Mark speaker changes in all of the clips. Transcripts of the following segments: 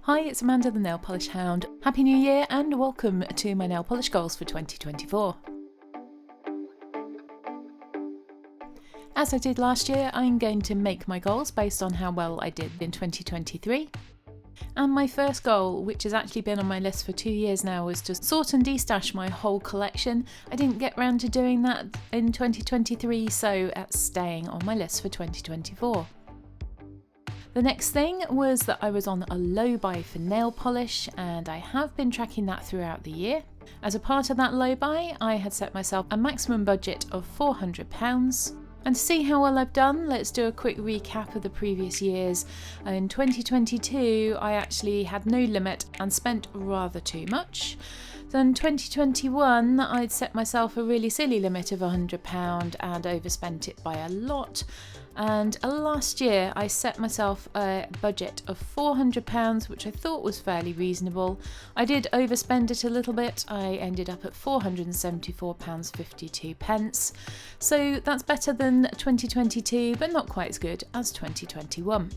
Speaker 1: Hi, it's Amanda the Nail Polish Hound. Happy New Year and welcome to my nail polish goals for 2024. As I did last year, I'm going to make my goals based on how well I did in 2023. And my first goal, which has actually been on my list for 2 years now, was to sort and destash my whole collection. I didn't get round to doing that in 2023, so that's staying on my list for 2024. The next thing was that I was on a low buy for nail polish, and I have been tracking that throughout the year. As a part of that low buy, I had set myself a maximum budget of £400. And to see how well I've done, let's do a quick recap of the previous years. In 2022, I actually had no limit and spent rather too much. Then 2021, I'd set myself a really silly limit of £100 and overspent it by a lot. And last year, I set myself a budget of £400, which I thought was fairly reasonable. I did overspend it a little bit. I ended up at £474.52. So that's better than 2022, but not quite as good as 2021.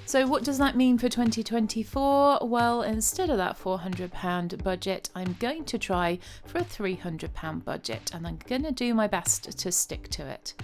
Speaker 1: So what does that mean for 2024? Well, instead of that £400 budget, I'm going to try for a £300 budget, and I'm going to do my best to stick to it.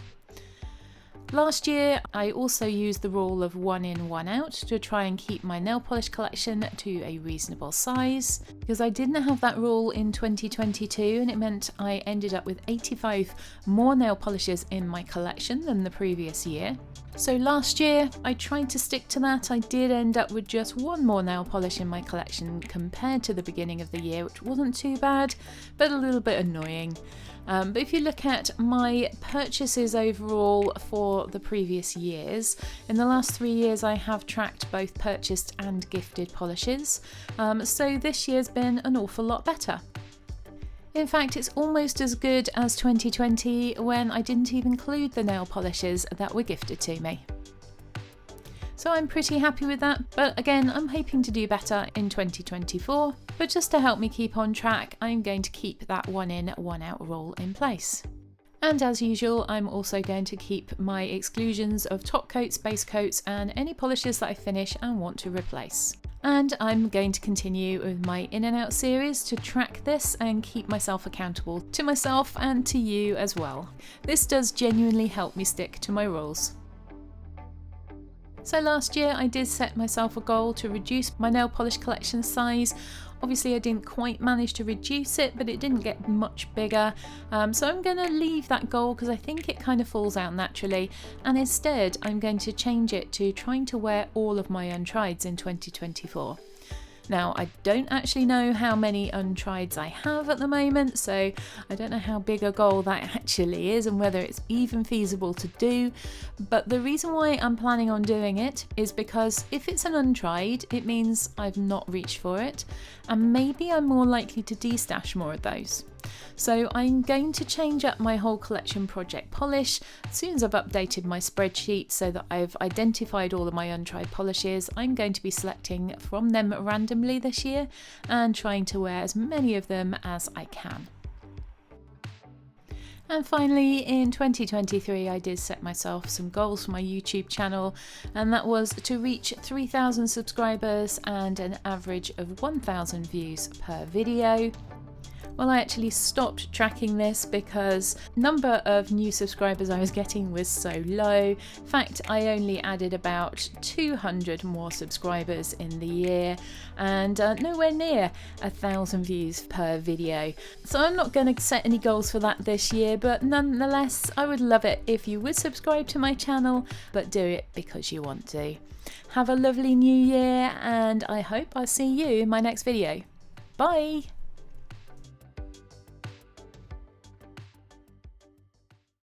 Speaker 1: Last year, I also used the rule of 1 in, 1 out to try and keep my nail polish collection to a reasonable size, because I didn't have that rule in 2022, and it meant I ended up with 85 more nail polishes in my collection than the previous year. So last year, I tried to stick to that. I did end up with just 1 more nail polish in my collection compared to the beginning of the year, which wasn't too bad, but a little bit annoying. But if you look at my purchases overall for the previous years, in the last 3 years I have tracked both purchased and gifted polishes, so this year's been an awful lot better. In fact, it's almost as good as 2020 when I didn't even include the nail polishes that were gifted to me. So I'm pretty happy with that, but again, I'm hoping to do better in 2024. But just to help me keep on track, I'm going to keep that 1 in, 1 out rule in place. And as usual, I'm also going to keep my exclusions of top coats, base coats, and any polishes that I finish and want to replace. And I'm going to continue with my in and out series to track this and keep myself accountable to myself and to you as well. This does genuinely help me stick to my rules. So last year I did set myself a goal to reduce my nail polish collection size. Obviously I didn't quite manage to reduce it, but it didn't get much bigger. So I'm going to leave that goal because I think it kind of falls out naturally. And instead I'm going to change it to trying to wear all of my untrieds in 2024. Now, I don't actually know how many untrieds I have at the moment, so I don't know how big a goal that actually is and whether it's even feasible to do. But the reason why I'm planning on doing it is because if it's an untried, it means I've not reached for it, and maybe I'm more likely to destash more of those. So I'm going to change up my whole collection project polish. As soon as I've updated my spreadsheet so that I've identified all of my untried polishes, I'm going to be selecting from them randomly this year and trying to wear as many of them as I can. And finally, in 2023, I did set myself some goals for my YouTube channel, and that was to reach 3,000 subscribers and an average of 1,000 views per video. Well, I actually stopped tracking this because the number of new subscribers I was getting was so low. In fact, I only added about 200 more subscribers in the year and nowhere near 1,000 views per video. So I'm not going to set any goals for that this year, but nonetheless, I would love it if you would subscribe to my channel, but do it because you want to. Have a lovely new year, and I hope I'll see you in my next video. Bye!